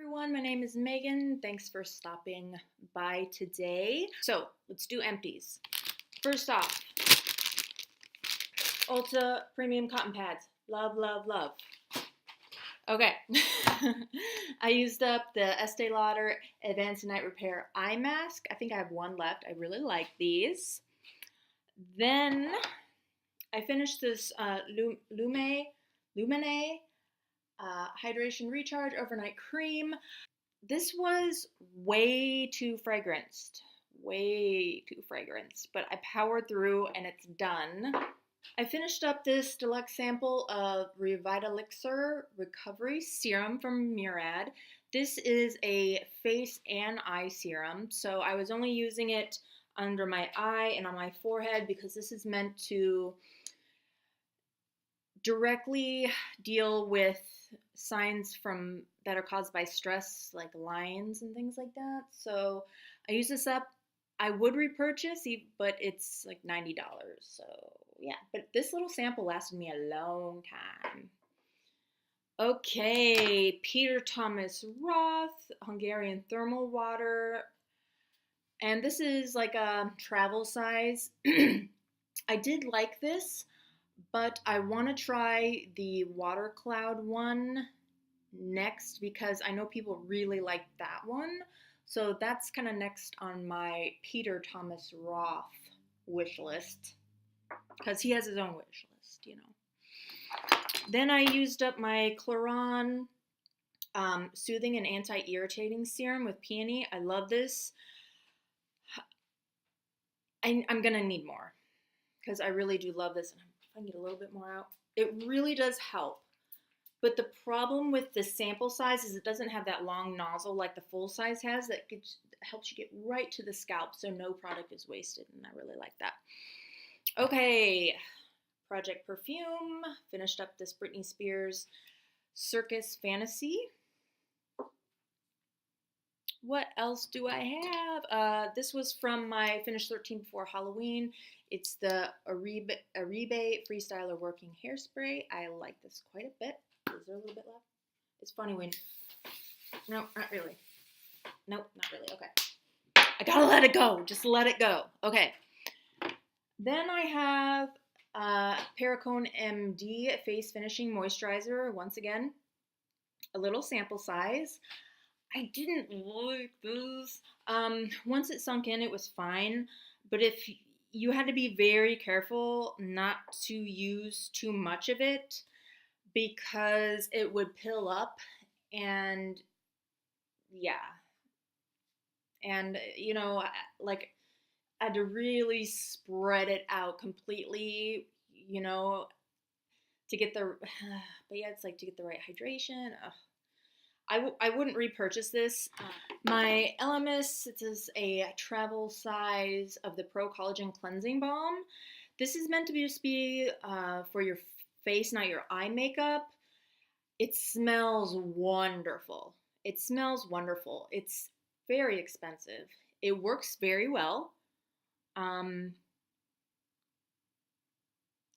Everyone, my name is Megan. Thanks for stopping by today. So let's do empties. First off, Ulta Premium Cotton Pads. Love, love, love. Okay. I used up the Estee Lauder Advanced Night Repair Eye Mask. I think I have one left. I really like these. Then I finished this Lumene Hydration Recharge Overnight Cream. This was way too fragranced, but I powered through and it's done. I finished up this deluxe sample of Revitalixer Recovery Serum from Murad. This is a face and eye serum, so I was only using it under my eye and on my forehead because this is meant to directly deal with signs that are caused by stress, like lines and things like that. So I use this up. I would repurchase, but it's like $90. So yeah, but this little sample lasted me a long time. Okay, Peter Thomas Roth Hungarian Thermal Water. And this is like a travel size. I did like this, but I want to try the Water Cloud one next because I know people really like that one. So that's kind of next on my Peter Thomas Roth wish list because he has his own wish list, you know. Then I used up my Clairon Soothing and Anti-Irritating Serum with Peony. I love this. I'm going to need more because I really do love this. And if I can get a little bit more out, it really does help. But the problem with the sample size is it doesn't have that long nozzle like the full size has that helps you get right to the scalp so no product is wasted, and I really like that. Okay, Project Perfume. Finished up this Britney Spears Circus Fantasy. What else do I have? This was from my Finish 13 Before Halloween. It's the Aribe Freestyler Working Hairspray. I like this quite a bit. Is there a little bit left? It's funny when... No, not really. Nope, not really. Okay. I gotta let it go. Just let it go. Okay. Then I have Perricone MD Face Finishing Moisturizer. Once again, a little sample size. I didn't like this. Once it sunk in, it was fine. But if you had to be very careful not to use too much of it because it would pill up and yeah. And, you know, like I had to really spread it out completely, you know, to get the, but yeah, it's like to get the right hydration. I wouldn't repurchase this. My LMS, it is a travel size of the Pro Collagen Cleansing Balm. This is meant to just be for your face, not your eye makeup. It smells wonderful. It smells wonderful. It's very expensive. It works very well.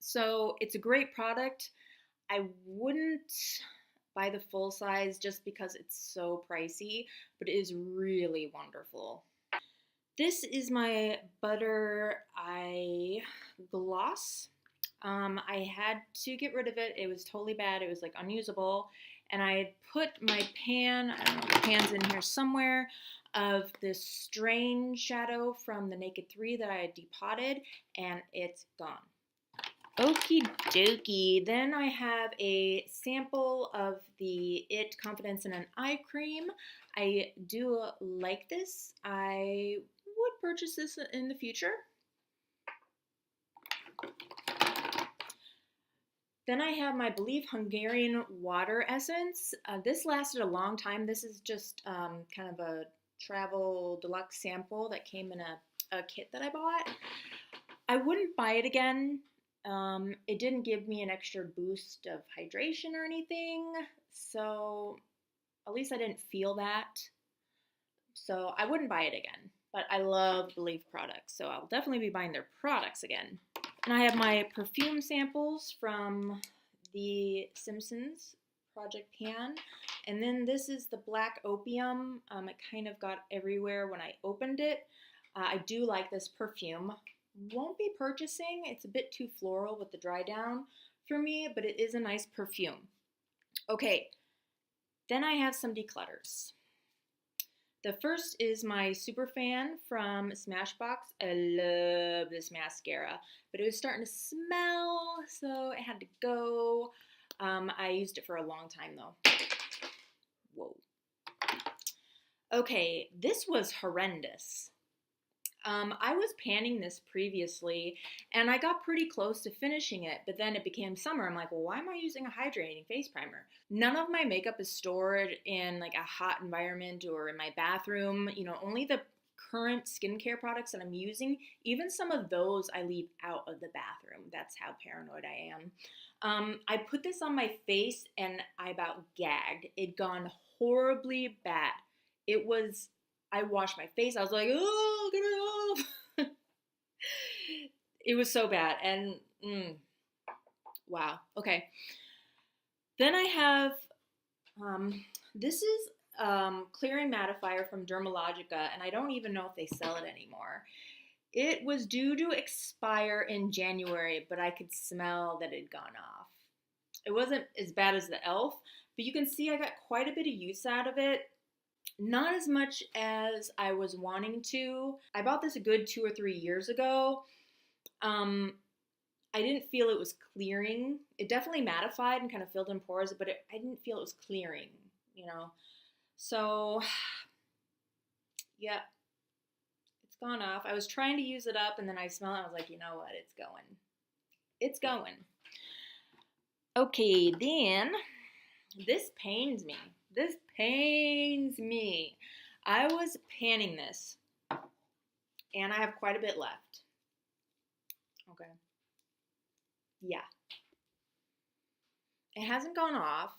So it's a great product. I wouldn't buy the full size just because it's so pricey, but it is really wonderful. This is my Butter Eye Gloss. I had to get rid of it. It was totally bad. It was like unusable. And I had put my pan, I don't know, the pan's in here somewhere, of this Strange shadow from the Naked 3 that I had depotted, and it's gone. Okie dokie. Then I have a sample of the IT Confidence in an Eye Cream. I do like this. I would purchase this in the future. Then I have my Believe Hungarian Water Essence. This lasted a long time. This is just kind of a travel deluxe sample that came in a kit that I bought. I wouldn't buy it again. It didn't give me an extra boost of hydration or anything, so at least I didn't feel that. So I wouldn't buy it again, but I love Believe products, so I'll definitely be buying their products again. And I have my perfume samples from the Simpsons project pan. And then this is the Black Opium. It kind of got everywhere when I opened it. I do like this perfume. Won't be purchasing. It's a bit too floral with the dry down for me, but it is a nice perfume. Okay, then I have some declutters. The first is my Superfan from Smashbox. I love this mascara, but it was starting to smell, so it had to go. I used it for a long time though. Whoa. Okay, this was horrendous. I was panning this previously, and I got pretty close to finishing it, but then it became summer. I'm like, well, why am I using a hydrating face primer? None of my makeup is stored in like a hot environment or in my bathroom. You know, only the current skincare products that I'm using, even some of those I leave out of the bathroom. That's how paranoid I am. I put this on my face and I about gagged. It'd gone horribly bad. I washed my face. I was like, oh, get it off. It was so bad. And wow. Okay. Then I have, this is clearing mattifier from Dermalogica, and I don't even know if they sell it anymore. It was due to expire in January, but I could smell that it had gone off. It wasn't as bad as the e.l.f., but you can see I got quite a bit of use out of it. Not as much as I was wanting to. I bought this a good 2 or 3 years ago. I didn't feel it was clearing. It definitely mattified and kind of filled in pores, but I didn't feel it was clearing, you know. So, yeah, it's gone off. I was trying to use it up, and then I smelled it. I was like, you know what? It's going. It's going. Okay, then this pains me. This pains me. I was panning this, and I have quite a bit left. Okay. Yeah. It hasn't gone off,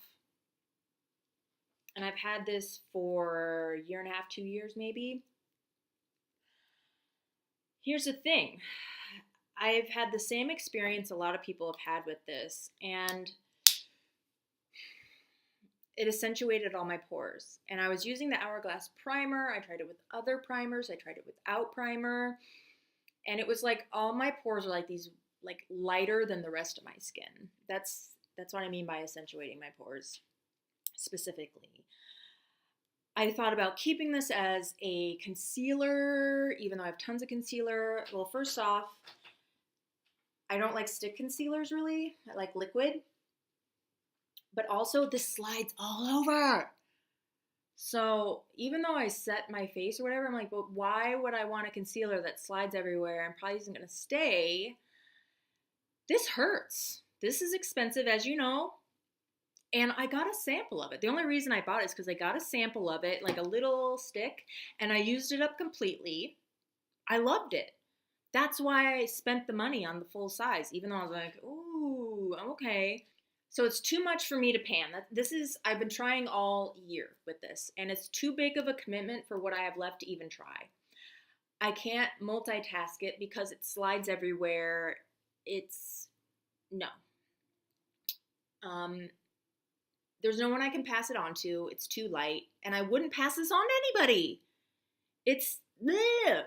and I've had this for a year and a half, 2 years maybe. Here's the thing. I've had the same experience a lot of people have had with this, and it accentuated all my pores. And I was using the Hourglass primer. I tried it with other primers. I tried it without primer. And it was like all my pores are like these, like lighter than the rest of my skin. That's what I mean by accentuating my pores specifically. I thought about keeping this as a concealer, even though I have tons of concealer. Well, first off, I don't like stick concealers really. I like liquid. But also this slides all over. So even though I set my face or whatever, I'm like, but why would I want a concealer that slides everywhere and probably isn't going to stay? This hurts. This is expensive, as you know. And I got a sample of it. The only reason I bought it is because I got a sample of it, like a little stick, and I used it up completely. I loved it. That's why I spent the money on the full size, even though I was like, ooh, I'm okay. So it's too much for me to pan. I've been trying all year with this, and it's too big of a commitment for what I have left to even try. I can't multitask it because it slides everywhere. No. There's no one I can pass it on to. It's too light, and I wouldn't pass this on to anybody.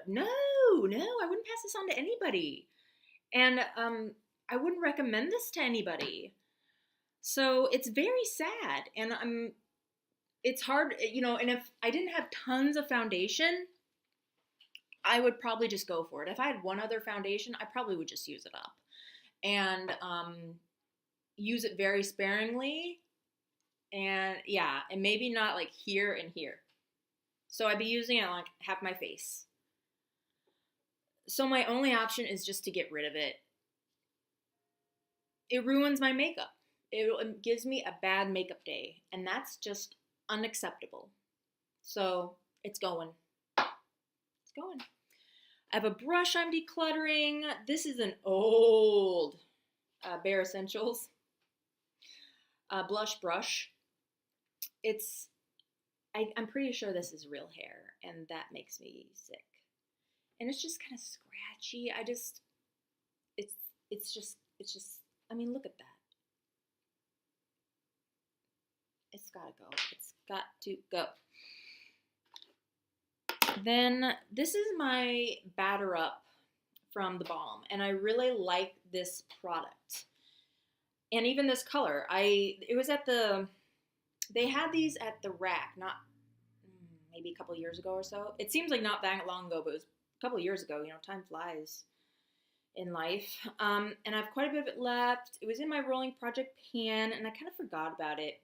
No, I wouldn't pass this on to anybody. And I wouldn't recommend this to anybody. So it's very sad, and it's hard, you know, and if I didn't have tons of foundation, I would probably just go for it. If I had one other foundation, I probably would just use it up and use it very sparingly, and yeah, and maybe not like here and here. So I'd be using it on like half my face. So my only option is just to get rid of it. It ruins my makeup. It gives me a bad makeup day, and that's just unacceptable. So it's going. It's going. I have a brush I'm decluttering. This is an old Bare Essentials blush brush. I'm pretty sure this is real hair, and that makes me sick. And it's just kind of scratchy. It's just, I mean, look at that. It's gotta go. It's got to go. Then this is my batter up from the Balm, and I really like this product. And even this color. It was at they had these at the rack, not maybe a couple years ago or so. It seems like not that long ago, but it was a couple years ago. You know, time flies in life. And I have quite a bit of it left. It was in my rolling project pan, and I kind of forgot about it.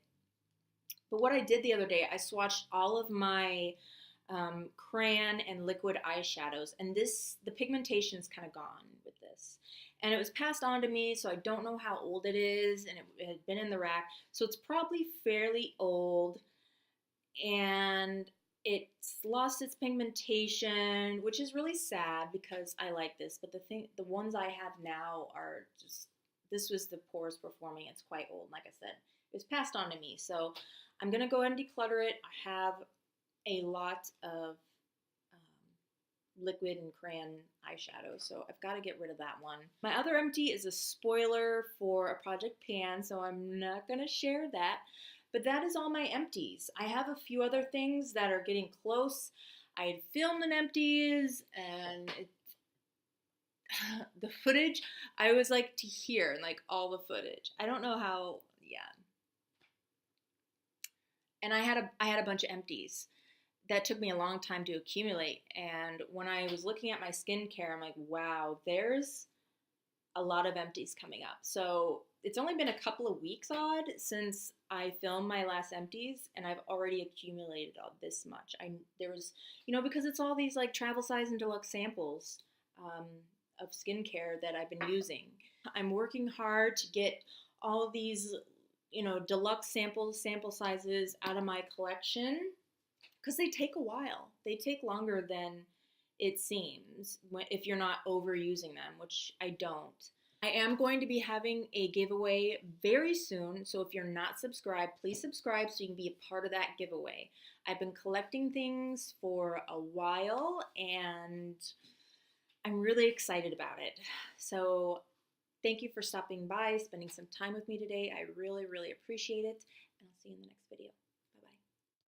But what I did the other day, I swatched all of my crayon and liquid eyeshadows, and the pigmentation is kind of gone with this. And it was passed on to me, so I don't know how old it is, and it had been in the rack, so it's probably fairly old, and it's lost its pigmentation, which is really sad because I like this. But the ones I have now are just, this was the poorest performing. It's quite old, like I said. It was passed on to me, so I'm gonna go ahead and declutter it. I have a lot of liquid and crayon eyeshadow, so I've got to get rid of that one. My other empty is a spoiler for a project pan, so I'm not gonna share that. But that is all my empties. I have a few other things that are getting close. I had filmed an empties, and the footage, I was like to hear, and like all the footage. I don't know how, yeah. And I had a bunch of empties that took me a long time to accumulate. And when I was looking at my skincare, I'm like, wow, there's a lot of empties coming up. So it's only been a couple of weeks odd since I filmed my last empties, and I've already accumulated all this much. There was, you know, because it's all these like travel size and deluxe samples of skincare that I've been using. I'm working hard to get all of these, you know, deluxe sample sizes out of my collection, because they take a while. They take longer than it seems if you're not overusing them, which I don't. I am going to be having a giveaway very soon, so if you're not subscribed, please subscribe so you can be a part of that giveaway. I've been collecting things for a while, and I'm really excited about it. So thank you for stopping by, spending some time with me today. I really, really appreciate it, and I'll see you in the next video.